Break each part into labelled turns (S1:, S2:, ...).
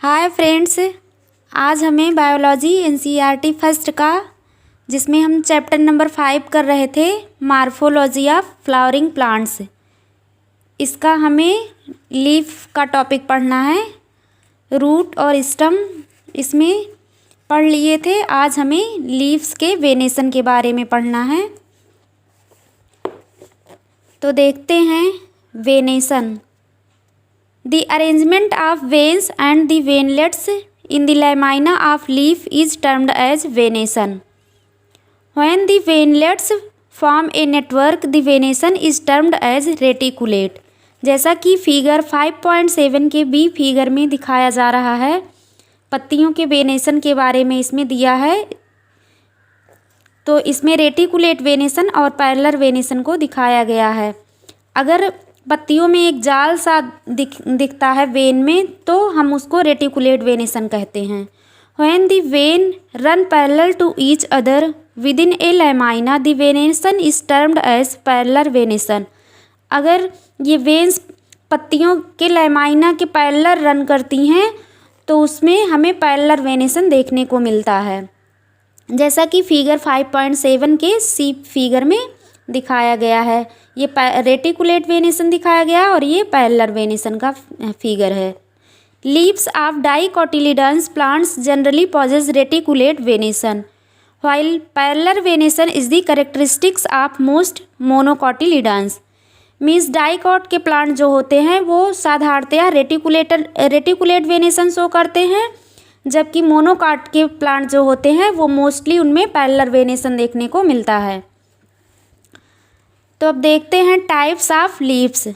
S1: Hi friends, आज हमें biology NCERT first का जिसमें हम चैप्टर नंबर 5 कर रहे थे मार्फोलॉजी ऑफ फ्लावरिंग प्लांट्स। इसका हमें लीफ का टॉपिक पढ़ना है। रूट और स्टम इसमें पढ़ लिए थे। आज हमें लीव्स के वेनेशन के बारे में पढ़ना है। तो देखते हैं venation. The arrangement of veins and the veinlets in the lamina of leaf is termed as venation. When the veinlets form a network, the venation is termed as reticulate. जैसा कि फिगर 5.7 के बी फिगर में दिखाया जा रहा है, पत्तियों के वेनेशन के बारे में इसमें दिया है। तो इसमें रेटिकुलेट वेनेशन और पैरेलल वेनेशन को दिखाया गया है। अगर पत्तियों में एक जाल सा दिखता है वेन में, तो हम उसको रेटिकुलेट वेनेशन कहते हैं। When the vein run parallel to each other within a lamina, the venation is termed as parallel venation. अगर ये वेन्स पत्तियों के लैमाइना के पैरेलल रन करती हैं तो उसमें हमें पैरेलल वेनेशन देखने को मिलता है, जैसा कि फिगर 5.7 के सी फिगर में दिखाया गया है। ये रेटिकुलेट वेनेशन दिखाया गया और ये पैरेलल वेनेशन का फिगर है। Leaves of dicotyledons plants generally possess reticulate venation, while parallel venation is the characteristics of most monocotyledons. Means dicot के प्लांट जो होते हैं वो साधारणतया रेटिकुलेट वेनेशन शो करते हैं, जबकि मोनोकोट के प्लांट जो होते हैं वो मोस्टली उनमें पैरेलल वेनेशन देखने को मिलता है। तो अब देखते हैं टाइप्स ऑफ लीव्स।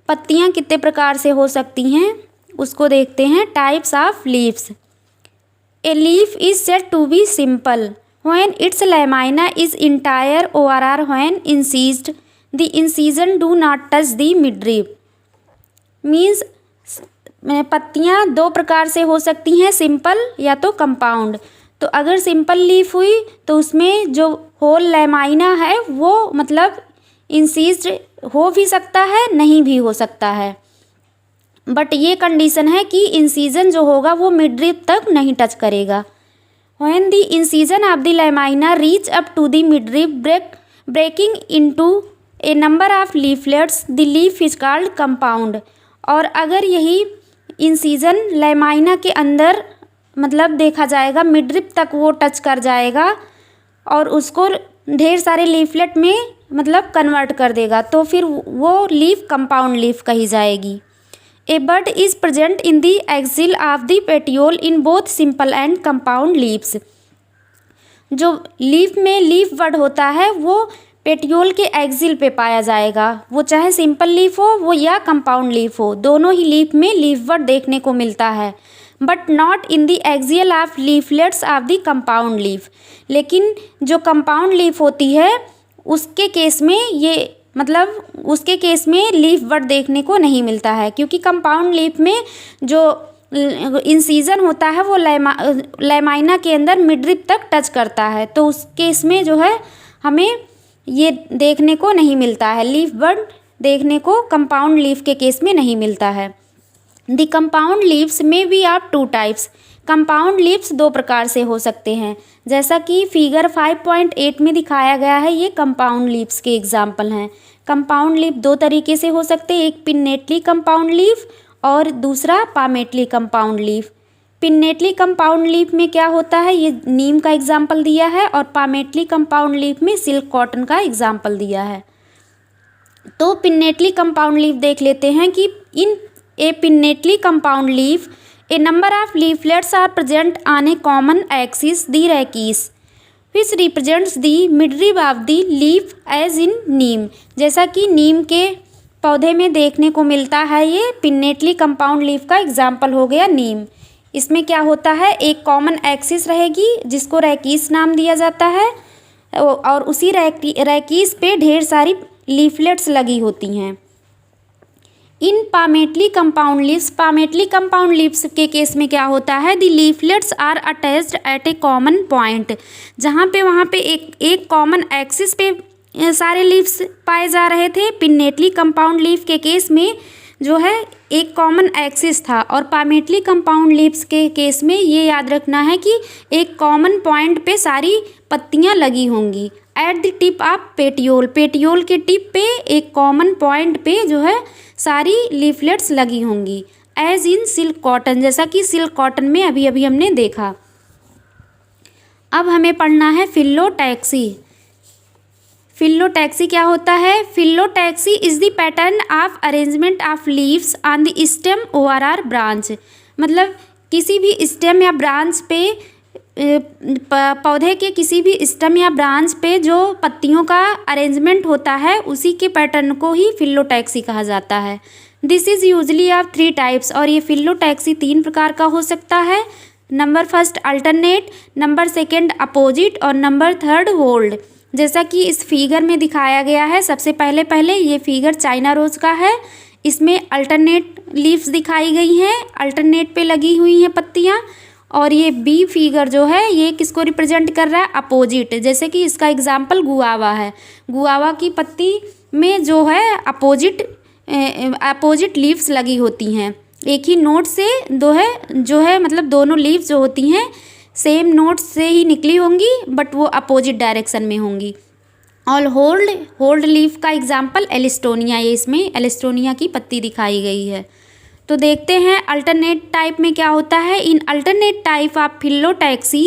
S1: पत्तियां कितने प्रकार से हो सकती हैं उसको देखते हैं। Types of leaves. A leaf is said to be simple when its lamina is entire or when incised the incision do not touch the midrib. Means पत्तियां दो प्रकार से हो सकती हैं, सिंपल या तो कंपाउंड। तो अगर सिंपल लीफ हुई तो उसमें जो होल लैमाइना है वो मतलब इंसीज्ड हो भी सकता है, नहीं भी हो सकता है, बट ये कंडीशन है कि इंसीजन जो होगा वो मिडरिप तक नहीं टच करेगा। When the incision of the lamina reach up to the midrib breaking into a number of leaflets the leaf is called compound. और अगर यही इंसीजन लैमाइना के अंदर मतलब देखा जाएगा मिडरिप तक वो टच कर जाएगा और उसको ढेर सारे लीफलेट में मतलब कन्वर्ट कर देगा, तो फिर वो लीफ कंपाउंड लीफ कही जाएगी। A bud is present in the axil of the petiole in both simple and compound leaves. जो लीफ में लीफ बड होता है वो पेटियोल के एक्सिल पे पाया जाएगा, वो चाहे सिंपल लीफ हो वो या कंपाउंड लीफ हो, दोनों ही लीफ में लीफ बड देखने को मिलता है, but not in the axial of leaflets of the compound leaf. लेकिन जो कंपाउंड लीफ होती है उसके केस में उसके केस में लीफ बड देखने को नहीं मिलता है, क्योंकि कंपाउंड लीफ में जो इंसीजन होता है वो लैमाइना के अंदर मिडरिप तक टच करता है, तो उस केस में जो है हमें ये देखने को नहीं मिलता है, लीफ बड देखने को कंपाउंड लीफ के केस में नहीं मिलता है। The compound leaves may be of two types. Compound leaves दो प्रकार से हो सकते हैं, जैसा कि फिगर 5.8 में दिखाया गया है। ये कंपाउंड लीव्स के एग्जाम्पल हैं। कंपाउंड लीफ दो तरीके से हो सकते हैं, एक पिन्नेटली कंपाउंड लीफ और दूसरा palmately compound leaf. Pinnately compound leaf में क्या होता है, ये नीम का एग्जाम्पल दिया है, और पामेटली कंपाउंड लीफ में सिल्क कॉटन का एग्जाम्पल दिया है। तो पिन्नेटली कंपाउंड लीफ देख लेते हैं कि in a pinnately compound leaf a number of leaflets are present on a common axis, the rachis, which represents the midrib of the leaf as in neem। जैसा कि नीम के पौधे में देखने को मिलता है, ये पिन्नेटली कंपाउंड लीफ का एग्जाम्पल हो गया नीम। इसमें क्या होता है, एक कॉमन एक्सिस रहेगी जिसको रैकीस नाम दिया जाता है, और उसी रैकीस पे ढेर सारी लीफलेट्स लगी होती हैं। इन पामेटली कंपाउंड लीव्स के केस में क्या होता है, the leaflets are attached at a common point. जहाँ पे वहाँ पे एक कॉमन एक्सिस पे सारे लीव्स पाए जा रहे थे। पिन्नेटली कंपाउंड लीफ के केस में जो है एक कॉमन एक्सिस था, और पामेटली कंपाउंड लीव्स के केस में ये याद रखना है कि एक कॉमन पॉइंट पे सारी पत्तियां लगी होंगी। At the tip of petiole, petiole के टिप पे एक कॉमन पॉइंट पे जो है सारी लीफलेट्स लगी होंगी। एज इन सिल्क कॉटन, जैसा कि सिल्क कॉटन में अभी अभी हमने देखा। अब हमें पढ़ना है फिलोटैक्सी। फिलोटैक्सी क्या होता है? Phyllotaxy is the pattern of arrangement of leaves on the stem और आर ब्रांच। मतलब किसी भी स्टेम या ब्रांच पे पौधे के किसी भी स्टेम या ब्रांच पे जो पत्तियों का अरेंजमेंट होता है उसी के पैटर्न को ही फिलोटैक्सी कहा जाता है। This is usually of 3 types, और ये फिलोटैक्सी 3 प्रकार का हो सकता है। Number first alternate, number second opposite, और नंबर थर्ड होल्ड। जैसा कि इस फिगर में दिखाया गया है, सबसे पहले ये फिगर चाइना रोज का है। इसमें अल्टरनेट लीव्स दिखाई गई हैं, अल्टरनेट पे लगी हुई हैं पत्तियां। और ये बी फिगर जो है ये किसको रिप्रेजेंट कर रहा है? अपोजिट। जैसे कि इसका एग्जाम्पल गुआवा है, गुआवा की पत्ती में जो है अपोजिट लीव्स लगी होती हैं। एक ही नोट से जो है मतलब दोनों लीव्स जो होती हैं सेम नोट से ही निकली होंगी, बट वो अपोजिट डायरेक्शन में होंगी। और होल्ड लीफ का एग्जाम्पल एलिस्टोनिया, ये इसमें एलिस्टोनिया की पत्ती दिखाई गई है। तो देखते हैं अल्टरनेट टाइप में क्या होता है। In alternate type of phyllotaxy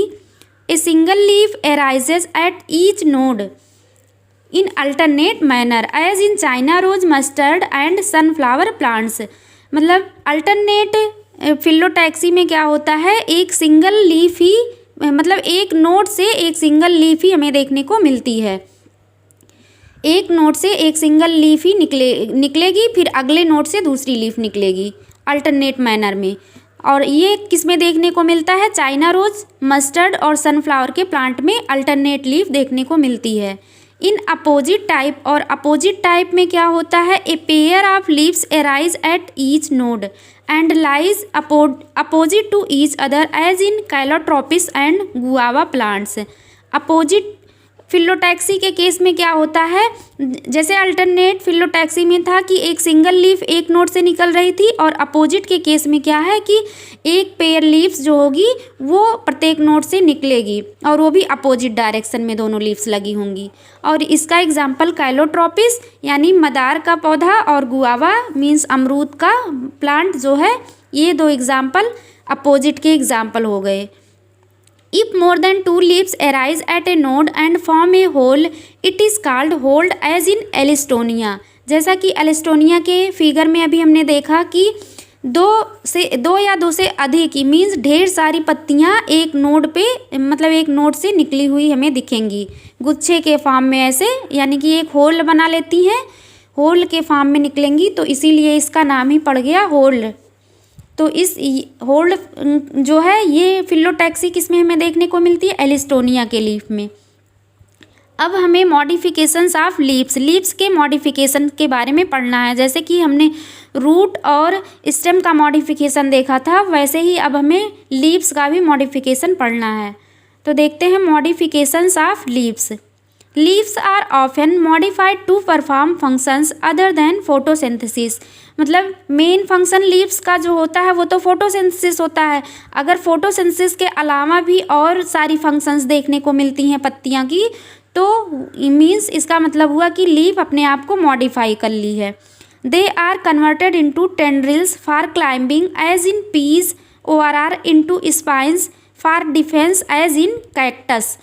S1: a single leaf arises at each node in alternate manner as in China rose, mustard and sunflower plants. मतलब अल्टरनेट फिलोटैक्सी में क्या होता है, एक सिंगल लीफ ही मतलब एक नोड से एक सिंगल लीफ ही हमें देखने को मिलती है। एक नोड से एक सिंगल लीफ ही निकलेगी, फिर अगले नोड से दूसरी लीफ निकलेगी अल्टरनेट मैनर में। और ये किस में देखने को मिलता है? चाइना रोज, मस्टर्ड और सनफ्लावर के प्लांट में अल्टरनेट लीफ देखने को मिलती है। इन अपोजिट टाइप, और अपोजिट टाइप में क्या होता है? A pair of leaves arise at each node and lies opposite to each other as in calotropis and guava plants. Opposite phyllotaxy के केस में क्या होता है? जैसे अल्टरनेट फिलोटैक्सी में था कि एक सिंगल लीफ एक नोड से निकल रही थी, और अपोजिट के केस में क्या है कि एक पेयर लीव्स जो होगी वो प्रत्येक नोड से निकलेगी, और वो भी अपोजिट डायरेक्शन में दोनों लीव्स लगी होंगी। और इसका एग्जाम्पल कैलोट्रोपिस यानी मदार का पौधा, और गुआवा मीन्स अमरूद का प्लांट जो है, ये 2 एग्जाम्पल अपोजिट के एग्जाम्पल हो गए। If more than 2 leaves arise at a node and form a whole, it is called hold as in एलिस्टोनिया। जैसा कि एलिस्टोनिया के फिगर में अभी हमने देखा कि 2 या 2 से अधिक ही मीन्स ढेर सारी पत्तियां एक नोड पे मतलब एक नोड से निकली हुई हमें दिखेंगी गुच्छे के फॉर्म में, ऐसे यानी कि एक होल बना लेती हैं, होल के फॉर्म में निकलेंगी, तो इसीलिए इसका नाम ही पड़ गया होल्ड। तो इस होल्ड जो है ये फिलोटैक्सी किस में हमें देखने को मिलती है? एलिस्टोनिया के लीफ में। अब हमें मॉडिफिकेशंस ऑफ लीव्स के मॉडिफिकेशन के बारे में पढ़ना है। जैसे कि हमने रूट और स्टेम का मॉडिफिकेशन देखा था, वैसे ही अब हमें लीव्स का भी मॉडिफिकेशन पढ़ना है। तो देखते हैं modifications of leaves. Leaves are often modified to perform functions other than photosynthesis. मतलब मेन फंक्शन लीव्स का जो होता है वो तो फोटोसिंथेसिस होता है। अगर फोटोसिंथेसिस के अलावा भी और सारी फंक्शंस देखने को मिलती हैं पत्तियां की, तो मीन्स इसका मतलब हुआ कि लीफ अपने आप को मॉडिफाई कर ली है। They are converted into tendrils for climbing as in peas, or are into spines for defence as in cactus.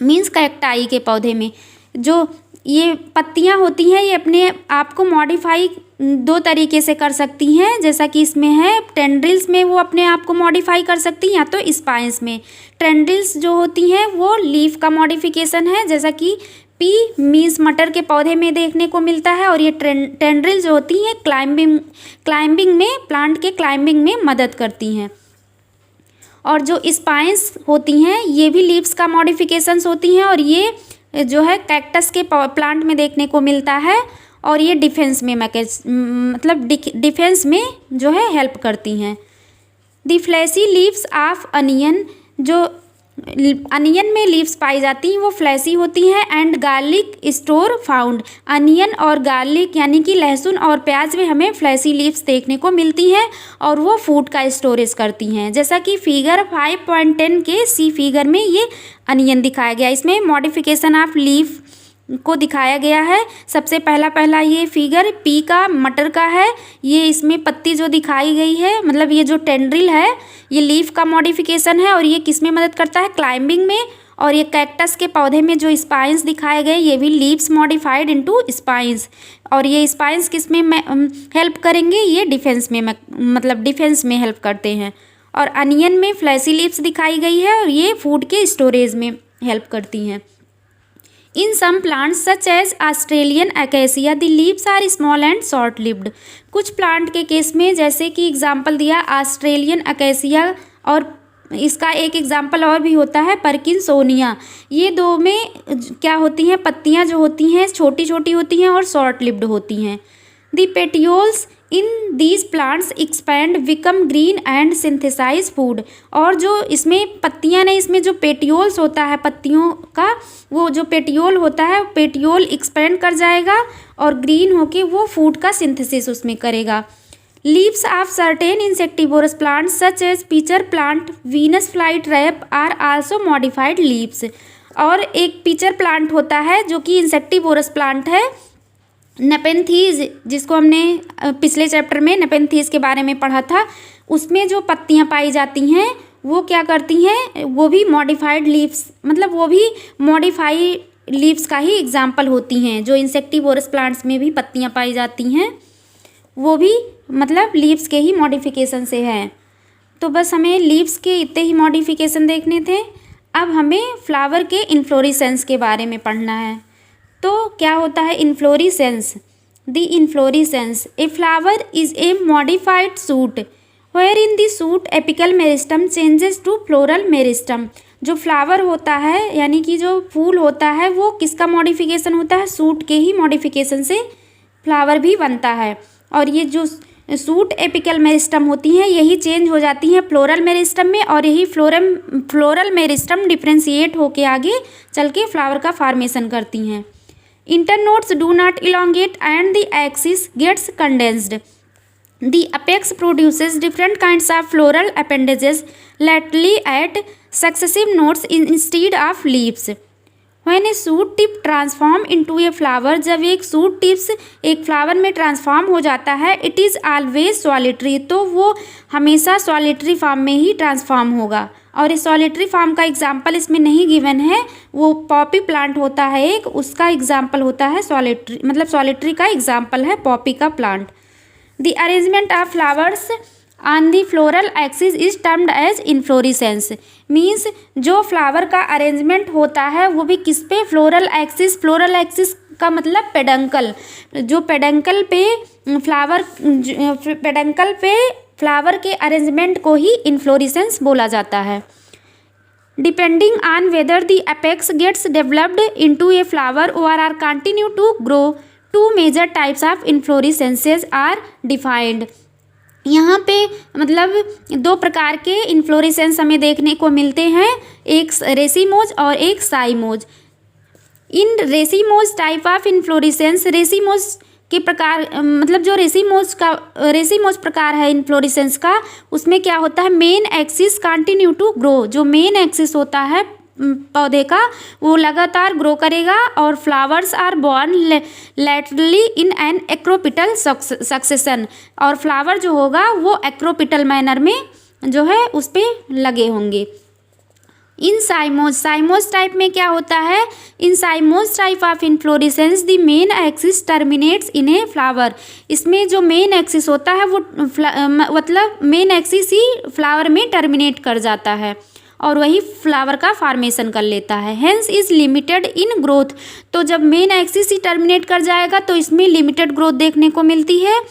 S1: Means cacti के पौधे में जो ये पत्तियां होती हैं ये अपने आप को मॉडिफाई 2 तरीके से कर सकती हैं। जैसा कि इसमें है टेंड्रिल्स में वो अपने आप को मॉडिफाई कर सकती हैं, या तो स्पाइंस में। टेंड्रिल्स जो होती हैं वो लीफ का मॉडिफिकेशन है, जैसा कि पी मीन्स मटर के पौधे में देखने को मिलता है। और ये टेंड्रिल जो होती हैं क्लाइंबिंग में, प्लांट के क्लाइंबिंग में मदद करती हैं। और जो स्पाइंस होती हैं ये भी लीव्स का मॉडिफिकेशंस होती हैं, और ये जो है कैक्टस के प्लांट में देखने को मिलता है, और ये डिफेंस में मतलब डिफेंस में जो है हेल्प करती हैं। The fleshy leaves of onion, जो अनियन में लीव्स पाई जाती हैं वो फ्लैशी होती हैं। And garlic store found, onion और गार्लिक यानी कि लहसुन और प्याज में हमें फ्लैशी लीव्स देखने को मिलती हैं और वो फूड का स्टोरेज करती हैं। जैसा कि फिगर 5.10 के सी फिगर में ये अनियन दिखाया गया, इसमें मॉडिफिकेशन ऑफ लीफ को दिखाया गया है। सबसे पहला ये फिगर पी का मटर का है। ये इसमें पत्ती जो दिखाई गई है, मतलब ये जो टेंड्रिल है ये लीफ का मॉडिफिकेशन है और ये किस में मदद करता है, क्लाइंबिंग में। और ये कैक्टस के पौधे में जो स्पाइंस दिखाए गए ये भी लीव्स मॉडिफाइड इनटू स्पाइंस। और ये स्पाइंस किस में हेल्प करेंगे, ये डिफेंस में मतलब डिफेंस में हेल्प करते हैं। और अनियन में फ्लैशी लीव्स दिखाई गई है और ये फूड के स्टोरेज में हेल्प करती हैं। In some plants such as Australian acacia, the leaves are small and short lived. कुछ प्लांट के केस में जैसे कि एग्जाम्पल दिया ऑस्ट्रेलियन अकेसिया, और इसका एक एग्जाम्पल और भी होता है परकिंसोनिया। ये दो में क्या होती हैं, पत्तियां जो होती हैं छोटी छोटी होती हैं और शॉर्ट लिव्ड होती हैं। The petioles in these plants expand become green and synthesise food. और जो इसमें पत्तियां नहीं, इसमें जो पेटियोल्स होता है पत्तियों का, वो जो पेटियोल होता है पेटियोल एक्सपैंड कर जाएगा और ग्रीन होके वो फूड का सिंथेसिस उसमें करेगा। Leaves of certain insectivorous plants such as pitcher plant, Venus flytrap are also modified leaves. और एक पीचर प्लांट होता है जो कि इंसेक्टिवोरस प्लांट है, नेपेंथीज, जिसको हमने पिछले चैप्टर में नेपेंथीज के बारे में पढ़ा था। उसमें जो पत्तियां पाई जाती हैं वो क्या करती हैं, वो भी मॉडिफाइड लीव्स, मतलब वो भी मॉडिफाइड लीव्स का ही एग्जाम्पल होती हैं। जो इंसेक्टिवोरस प्लांट्स में भी पत्तियां पाई जाती हैं वो भी मतलब लीव्स के ही मॉडिफिकेशन से है। तो बस हमें लीव्स के इतने ही मॉडिफिकेशन देखने थे। अब हमें फ्लावर के इन्फ्लोरेसेंस के बारे में पढ़ना है। तो क्या होता है inflorescence? The inflorescence, a flower is a modified shoot where in the shoot apical meristem changes to floral meristem. जो फ्लावर होता है यानी कि जो फूल होता है वो किसका मॉडिफिकेशन होता है, सूट के ही मॉडिफिकेशन से फ्लावर भी बनता है। और ये जो सूट एपिकल मेरिस्टम होती हैं यही चेंज हो जाती हैं फ्लोरल मेरिस्टम में, और यही फ्लोरल मेरिस्टम डिफ्रेंशिएट होके आगे चल के फ्लावर का फॉर्मेशन करती हैं। Internodes do not elongate and the axis gets condensed. The apex produces different kinds of floral appendages laterally at successive nodes instead of leaves. When a shoot tip transform into a flower, जब एक shoot tips एक flower में transform हो जाता है, it is always solitary, तो वो हमेशा solitary फॉर्म में ही ट्रांसफॉर्म होगा। और इस सॉलिटरी फॉर्म का एग्जाम्पल इसमें नहीं गिवन है, वो पॉपी प्लांट होता है एक, उसका एग्जाम्पल होता है सॉलिटरी, मतलब सॉलिटरी का एग्जाम्पल है पॉपी का plant. The arrangement of flowers on the floral axis is termed as inflorescence. Means जो फ्लावर का अरेंजमेंट होता है वो भी किस पे, फ्लोरल एक्सिस। फ्लोरल एक्सिस का मतलब पेडंकल, जो पेडंकल पे फ्लावर के अरेंजमेंट को ही इन्फ्लोरेसेंस बोला जाता है। Depending on whether the apex gets developed into a flower or are continue to grow, two major types of inflorescences are defined. यहाँ पे मतलब दो प्रकार के इन्फ्लोरेसेंस हमें देखने को मिलते हैं, एक रेसिमोज और एक cymose. In racemose type of inflorescence, racemose के प्रकार मतलब जो रेसिमोज प्रकार है इन्फ्लोरेसेंस का, उसमें क्या होता है, main axis continue to grow. जो मेन एक्सिस होता है पौधे का वो लगातार ग्रो करेगा, और flowers are borne laterally in an acropetal succession. और फ्लावर जो होगा वो एक्रोपिटल मैनर में जो है उस पर लगे होंगे। इन साइमोज टाइप में क्या होता है, in cymose type of inflorescence the main axis terminates in a flower. इसमें जो मेन एक्सिस होता है वो मतलब मेन एक्सिस ही फ्लावर में टर्मिनेट कर जाता है और वही फ्लावर का फॉर्मेशन कर लेता है। Hence is limited in growth. तो जब मेन एक्सिस ही टर्मिनेट कर जाएगा तो इसमें लिमिटेड ग्रोथ देखने को मिलती है।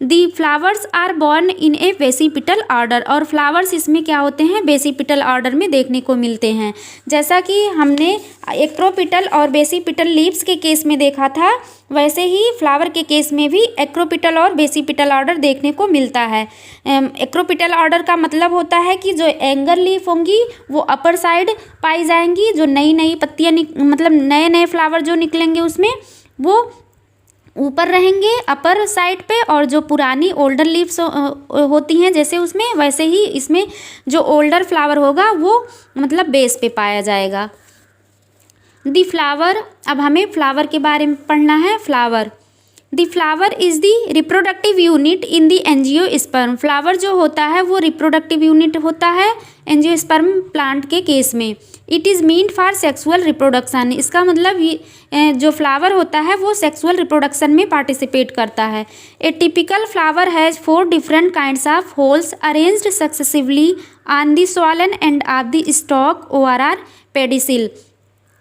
S1: The flowers are borne in a basipetal order, और फ्लावर्स इसमें क्या होते हैं, बेसिपिटल ऑर्डर में देखने को मिलते हैं। जैसा कि हमने एक्रोपिटल और बेसिपिटल लीव्स के केस में देखा था, वैसे ही फ्लावर के केस में भी एक्रोपिटल और बेसिपिटल ऑर्डर देखने को मिलता है। एक्रोपिटल ऑर्डर का मतलब होता है कि जो एंगर लीफ होंगी वो अपर साइड पाई जाएंगी, जो नई नई पत्तियाँ मतलब नए नए फ्लावर जो निकलेंगे उसमें वो ऊपर रहेंगे अपर साइड पे, और जो पुरानी ओल्डर लीव्स होती हैं जैसे उसमें, वैसे ही इसमें जो ओल्डर फ्लावर होगा वो मतलब बेस पे पाया जाएगा। दी फ्लावर, अब हमें फ्लावर के बारे में पढ़ना है। Flower, the flower is the reproductive unit in the angiosperm. Flower जो होता है वो रिप्रोडक्टिव यूनिट होता है एंजियोस्पर्म प्लांट के केस में। It is meant for sexual reproduction, इसका मतलब जो फ्लावर होता है वो सेक्सुअल रिप्रोडक्शन में पार्टिसिपेट करता है। ए typical flower has 4 different kinds of holes arranged successively on the Solan end of the stock ORR pedicel.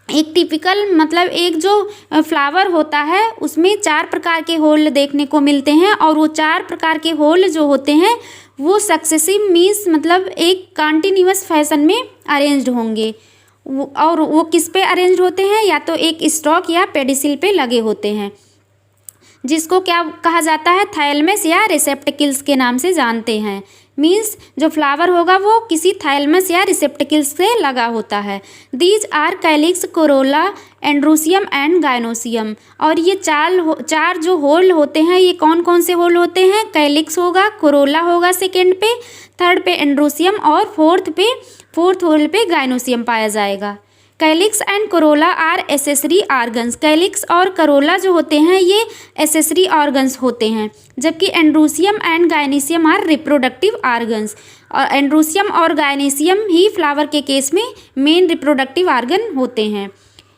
S1: एक टिपिकल मतलब एक जो फ्लावर होता है उसमें 4 प्रकार के होल देखने को मिलते हैं, और वो 4 प्रकार के होल जो होते हैं वो सक्सेसिव मीन्स मतलब एक कंटिन्यूअस फैशन में अरेंज्ड होंगे। और वो किस पे अरेंज्ड होते हैं, या तो एक स्टॉक या पेडिसिल पे लगे होते हैं, जिसको क्या कहा जाता है, थाइलमस या रिसेप्टिकल्स के नाम से जानते हैं। मीन्स जो फ्लावर होगा वो किसी थाइलमस या रिसेप्टिकल्स से लगा होता है। These are calyx, corolla, androecium and gynoecium. और ये 4 जो होल होते हैं ये कौन कौन से होल होते हैं, कैलिक्स होगा, कोरोला होगा सेकेंड पे, थर्ड पे एंड्रोसियम, और फोर्थ होल पे गायनोसियम पाया जाएगा। Calyx and corolla are accessory organs. Calyx और करोला जो होते हैं ये एसेसरी ऑर्गन्स होते हैं, जबकि androecium and gynoecium are reproductive organs. और एंड्रोसियम और गायनीसियम ही फ्लावर के केस में मेन रिप्रोडक्टिव ऑर्गन होते हैं।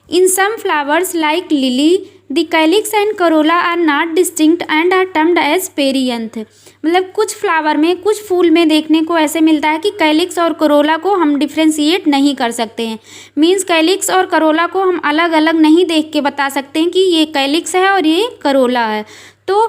S1: In some flowers like lily the calyx and corolla are not distinct and are termed as perianth. मतलब कुछ फ्लावर में, कुछ फूल में देखने को ऐसे मिलता है कि कैलिक्स और करोला को हम डिफ्रेंशिएट नहीं कर सकते हैं। मीन्स कैलिक्स और करोला को हम अलग अलग नहीं देख के बता सकते हैं कि ये कैलिक्स है और ये करोला है। तो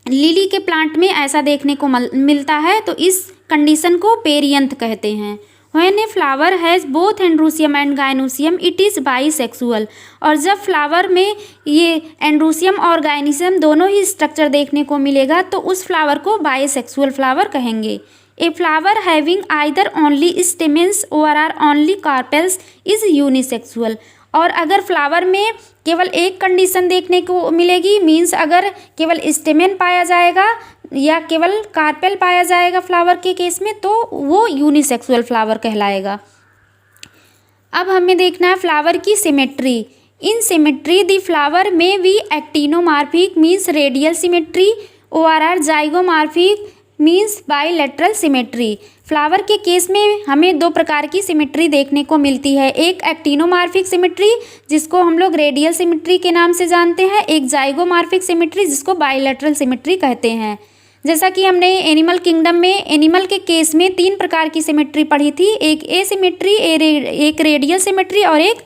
S1: लिली के प्लांट में ऐसा देखने को मिलता है, तो इस कंडीशन को पेरियंथ कहते हैं। When a flower has both androecium and gynoecium it is bisexual. और जब फ्लावर में ये एंड्रोसियम और गायनीसियम दोनों ही स्ट्रक्चर देखने को मिलेगा तो उस फ्लावर को बाईसेक्सुअल फ्लावर कहेंगे। A flower having either only stamens और or only carpels is unisexual. और अगर फ्लावर में केवल एक कंडीशन देखने को मिलेगी, मीन्स अगर केवल स्टेमेन पाया जाएगा या केवल कार्पेल पाया जाएगा फ्लावर के केस में, तो वो यूनिसेक्सुअल फ्लावर कहलाएगा। अब हमें देखना है फ्लावर की symmetry. In symmetry the flower में भी actinomorphic means radial symmetry, ORR zygomorphic means bilateral symmetry. Flower के केस में हमें 2 प्रकार की सिमेट्री देखने को मिलती है, एक एक्टिनोमार्फिक सिमेट्री जिसको हम लोग रेडियल सिमेट्री के नाम से जानते हैं, एक जाइगोमार्फिक सिमेट्री जिसको बाईलेटरल सिमेट्री कहते हैं। जैसा कि हमने एनिमल किंगडम में एनिमल के केस में 3 प्रकार की सिमेट्री पढ़ी थी, एक एसिमेट्री, एक रेडियल सिमेट्री और एक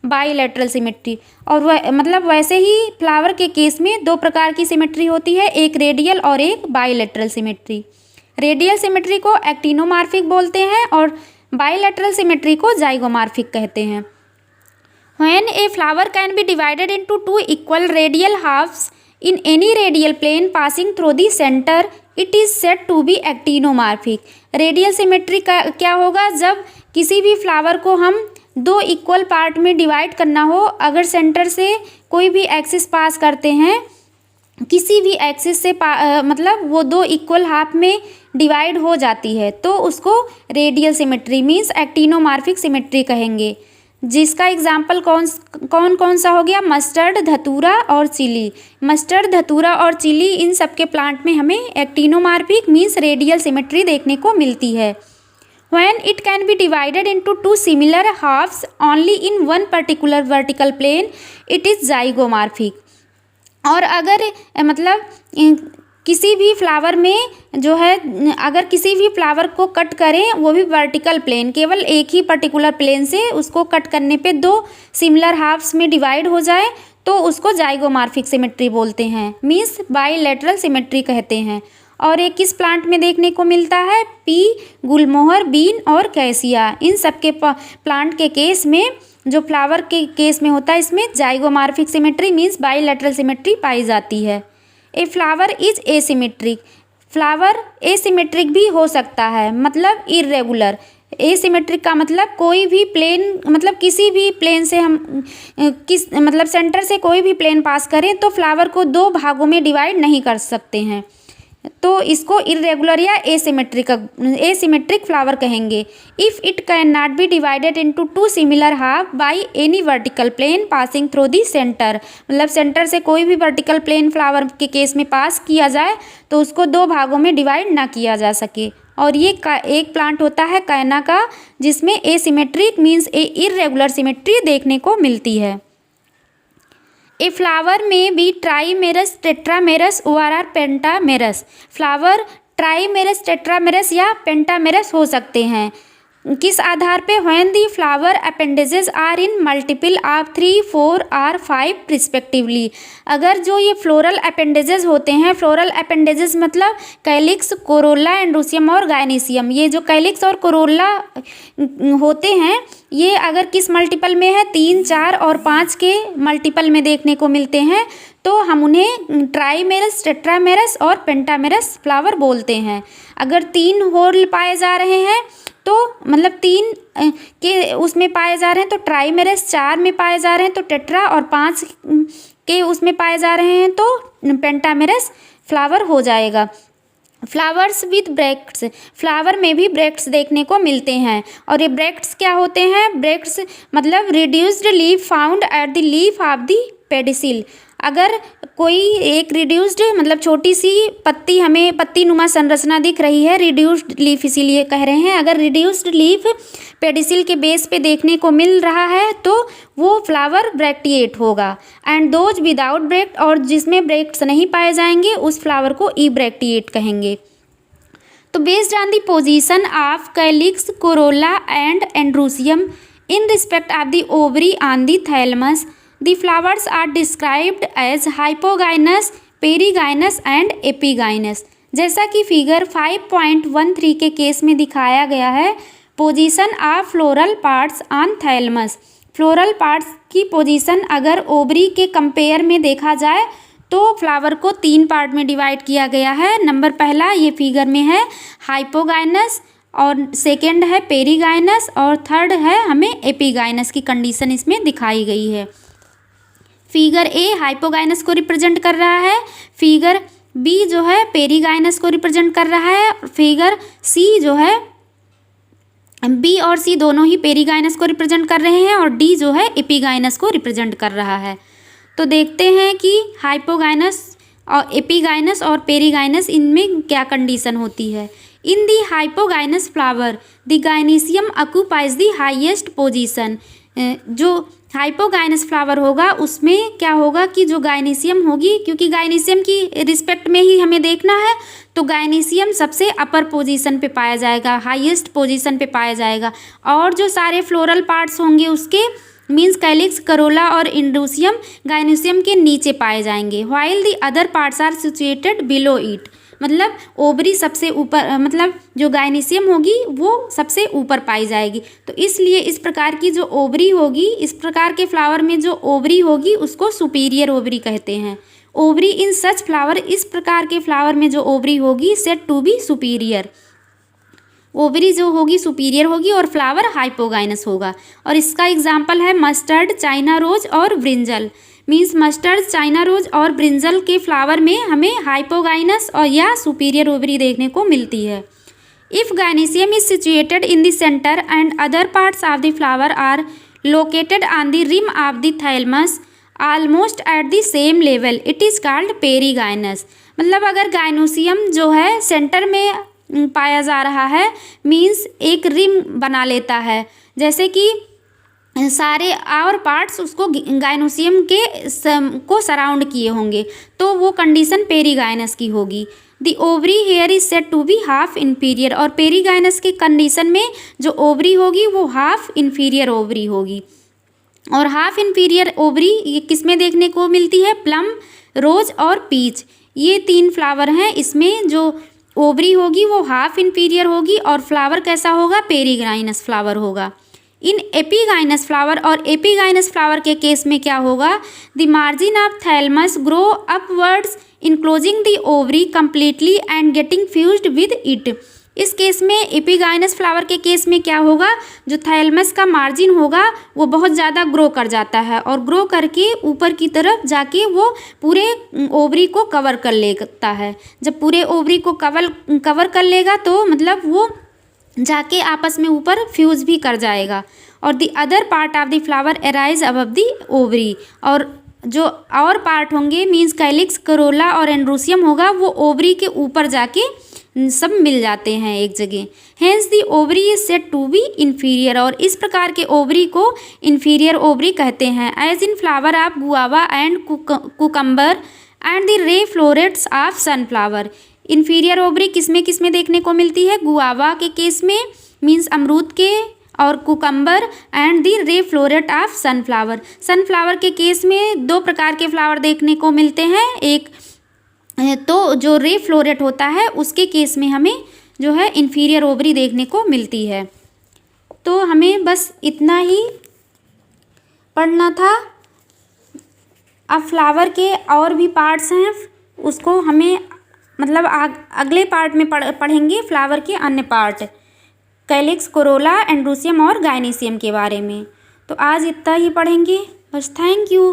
S1: बाईलेटरल सिमेट्री। और मतलब वैसे ही फ्लावर के केस में 2 प्रकार की सिमेट्री होती है, एक रेडियल और एक बाईलेटरल सिमेट्री। रेडियल सिमेट्री को एक्टिनोमार्फिक बोलते हैं और बाईलेटरल सिमेट्री को जाइगोमार्फिक कहते हैं। When a flower can be divided into 2 equal radial halves in any radial plane passing through the center, it is said to be actinomorphic। Radial symmetry का क्या होगा, जब किसी भी फ्लावर को हम 2 इक्वल पार्ट में डिवाइड करना हो, अगर सेंटर से कोई भी एक्सिस पास करते हैं, किसी भी एक्सिस से मतलब वो 2 इक्वल हाफ में डिवाइड हो जाती है, तो उसको radial symmetry means actinomorphic symmetry कहेंगे। जिसका एग्जाम्पल कौन सा हो गया, मस्टर्ड, धतूरा और चिली। मस्टर्ड, धतूरा और चिली इन सब के प्लांट में हमें एक्टिनोमार्फिक मीन्स रेडियल सिमेट्री देखने को मिलती है। When it can be divided into 2 similar halves only in one particular vertical plane, it is zygomorphic। और अगर मतलब किसी भी फ्लावर में जो है, अगर किसी भी फ्लावर को कट करें वो भी वर्टिकल प्लेन, केवल एक ही पर्टिकुलर प्लेन से उसको कट करने पे 2 सिमिलर हाफ्स में डिवाइड हो जाए, तो उसको जाइगोमॉर्फिक सिमेट्री बोलते हैं, मीन्स बाइलेटरल सिमेट्री कहते हैं। और ये किस प्लांट में देखने को मिलता है? पी, गुलमोहर, बीन और कैसिया, इन सब के प्लांट के केस में, जो फ्लावर के केस में होता है, इसमें zygomorphic symmetry means bilateral symmetry पाई जाती है। A flower is asymmetric, flower asymmetric भी हो सकता है, मतलब इर्रेगुलर। एसिमेट्रिक का मतलब कोई भी प्लेन, मतलब किसी भी प्लेन से हम मतलब सेंटर से कोई भी प्लेन पास करें तो फ्लावर को दो भागों में डिवाइड नहीं कर सकते हैं, तो इसको इर्रेगुलर या एसिमेट्रिक फ्लावर कहेंगे। If it can not be divided into two similar half by any vertical plane passing through the centre, मतलब सेंटर से कोई भी वर्टिकल प्लेन फ्लावर के केस में पास किया जाए तो उसको दो भागों में डिवाइड ना किया जा सके। और ये एक प्लांट होता है कैना का, जिसमें एसिमेट्रिक मीन्स इर्रेगुलर सिमेट्री देखने को मिलती है। A flower may be trimerous, tetramerous और पेंटामेरस, फ्लावर ट्राइमेरस, टेट्रामेरस या पेंटामेरस हो सकते हैं। किस आधार पे? When the flower appendages are in multiple of 3, 4 और 5 रिस्पेक्टिवली, अगर जो ये फ्लोरल अपेंडेजेस होते हैं, फ्लोरल अपेंडेजेस मतलब कैलिक्स, कोरोला, एंड्रोसियम और गायनीसियम, ये जो कैलिक्स और कोरोला होते हैं ये अगर किस मल्टीपल में है? 3, 4 और 5 के मल्टीपल में देखने को मिलते हैं, तो हम उन्हें ट्राइमेरस, टेट्रामेरस और पेंटामेरस फ्लावर बोलते हैं। अगर 3 होल पाए जा रहे हैं तो मतलब 3 के उसमें पाए जा रहे हैं तो ट्राइमेरस, 4 में पाए जा रहे हैं तो टेट्रा और 5 के उसमें पाए जा रहे हैं तो पेंटामेरस फ्लावर हो जाएगा। फ्लावर्स विद ब्रैक्ट्स, फ्लावर में भी ब्रैक्ट्स देखने को मिलते हैं। और ये ब्रैक्ट्स क्या होते हैं? ब्रैक्ट्स मतलब reduced leaf found at the leaf of the pedicel, अगर कोई एक रिड्यूस्ड मतलब छोटी सी पत्ती, हमें पत्ती नुमा संरचना दिख रही है, रिड्यूस्ड लीफ इसीलिए कह रहे हैं, अगर रिड्यूस्ड लीफ पेडिसिल के बेस पे देखने को मिल रहा है तो वो फ्लावर ब्रैक्टिएट होगा। एंड दोज विदाउट ब्रैक्ट, और जिसमें ब्रैक्ट्स नहीं पाए जाएंगे उस फ्लावर को ई ब्रैक्टिएट कहेंगे। तो based on the position of calyx, Corolla and androecium in respect of the ovary on the thalamus, the flowers are described as hypogynous, perigynous and epigynous। जैसा कि फिगर 5.13 के केस में दिखाया गया है, position of floral parts on thalamus, floral parts की position अगर ovary के कंपेयर में देखा जाए तो फ्लावर को 3 पार्ट में डिवाइड किया गया है। नंबर पहला ये फिगर में है हाइपोगाइनस, और सेकेंड है पेरीगाइनस, और थर्ड है हमें एपीगाइनस की कंडीशन इसमें दिखाई गई है। फिगर ए हाइपोगाइनस को रिप्रेजेंट कर रहा है, फिगर बी जो है पेरीगाइनस को रिप्रेजेंट कर रहा है, फिगर सी जो है बी और सी दोनों ही पेरीगाइनस को रिप्रेजेंट कर रहे हैं, और डी जो है एपीगाइनस को रिप्रेजेंट कर रहा है। तो देखते हैं कि हाइपोगाइनस और एपीगाइनस और पेरीगाइनस इनमें क्या कंडीशन होती है। In the hypogynous flower the gynoecium occupies the highest position, जो हाइपोगाइनस फ्लावर होगा उसमें क्या होगा कि जो गायनीसियम होगी, क्योंकि गायनीसियम की रिस्पेक्ट में ही हमें देखना है, तो गायनीसियम सबसे अपर पोजीशन पे पाया जाएगा, हाईएस्ट पोजीशन पे पाया जाएगा, और जो सारे फ्लोरल पार्ट्स होंगे उसके मीन्स कैलिक्स, करोला और एंड्रोसियम गायनीसियम के नीचे पाए जाएंगे। While the other parts are situated below it, मतलब ओवरी सबसे ऊपर, मतलब जो गायनीसियम होगी वो सबसे ऊपर पाई जाएगी। तो इसलिए इस प्रकार की जो ओवरी होगी, इस प्रकार के फ्लावर में जो ओवरी होगी उसको सुपीरियर ओवरी कहते हैं। ओवरी इन सच फ्लावर, इस प्रकार के फ्लावर में जो ओवरी होगी said to be superior, ovary जो होगी सुपीरियर होगी और फ्लावर हाइपोगाइनस होगा। और इसका एग्जाम्पल है मस्टर्ड, चाइना रोज और brinjal, means mustard, China rose और ब्रिंजल के फ्लावर में हमें हाइपोगाइनस और या सुपीरियर ओवरी देखने को मिलती है। If gynoecium is situated in the centre and other parts of the flower are located on the rim of the thalamus almost at the same level, it is called perigynous. मतलब अगर gynoecium जो है centre में पाया जा रहा है, means एक रिम बना लेता है, जैसे कि सारे और पार्ट्स उसको गायनोसियम के को सराउंड किए होंगे, तो वो कंडीशन पेरीगाइनस की होगी। The ovary here is said to be half inferior, और पेरीगाइनस की कंडीशन में जो ओवरी होगी वो हाफ इन्फीरियर ओवरी होगी। और हाफ इन्फीरियर ओवरी ये किस में देखने को मिलती है? प्लम, रोज और पीच, ये 3 फ्लावर हैं। इसमें जो ओवरी होगी वो हाफ इन्फीरियर होगी और फ्लावर कैसा होगा? पेरिगाइनस फ्लावर होगा। इन एपिगाइनस फ्लावर और एपिगाइनस फ्लावर के केस में क्या होगा? The margin of thalamus grow upwards enclosing the ovary completely and getting fused with it. इस केस में एपिगाइनस फ्लावर के केस में क्या होगा? जो थैलमस का मार्जिन होगा वो बहुत ज़्यादा ग्रो कर जाता है और ग्रो करके ऊपर की तरफ जाके वो पूरे ओवरी को कवर कर लेता है। जब पूरे ओवरी को कवर कर लेगा तो मतलब वो जाके आपस में ऊपर फ्यूज भी कर जाएगा। और the other part of the flower arise above the ovary, और जो और पार्ट होंगे मीन्स कैलिक्स, करोला और एंड्रोसियम होगा वो ओवरी के ऊपर जाके सब मिल जाते हैं एक जगह। Hence the ovary is said to be inferior, और इस प्रकार के ओवरी को इन्फीरियर ओवरी कहते हैं। As in flower of guava and cucumber and the ray florets of sunflower. Inferior ovary किसमें देखने को मिलती है? गुआवा के केस में मीन्स अमरूद के, और कुकम्बर एंड द रे फ्लोरेट ऑफ सनफ्लावर। सनफ्लावर के केस में 2 प्रकार के फ्लावर देखने को मिलते हैं। एक तो जो रे फ्लोरेट होता है उसके केस में हमें जो है इन्फीरियर ओवरी देखने को मिलती है। तो हमें बस इतना ही पढ़ना था। अब फ्लावर के और भी पार्ट्स हैं, उसको हमें मतलब अगले पार्ट में पढ़ेंगे फ्लावर के अन्य पार्ट, कैलिक्स, कोरोला, एंड्रोसियम और गाइनेसियम के बारे में। तो आज इतना ही पढ़ेंगे बस। Thank you.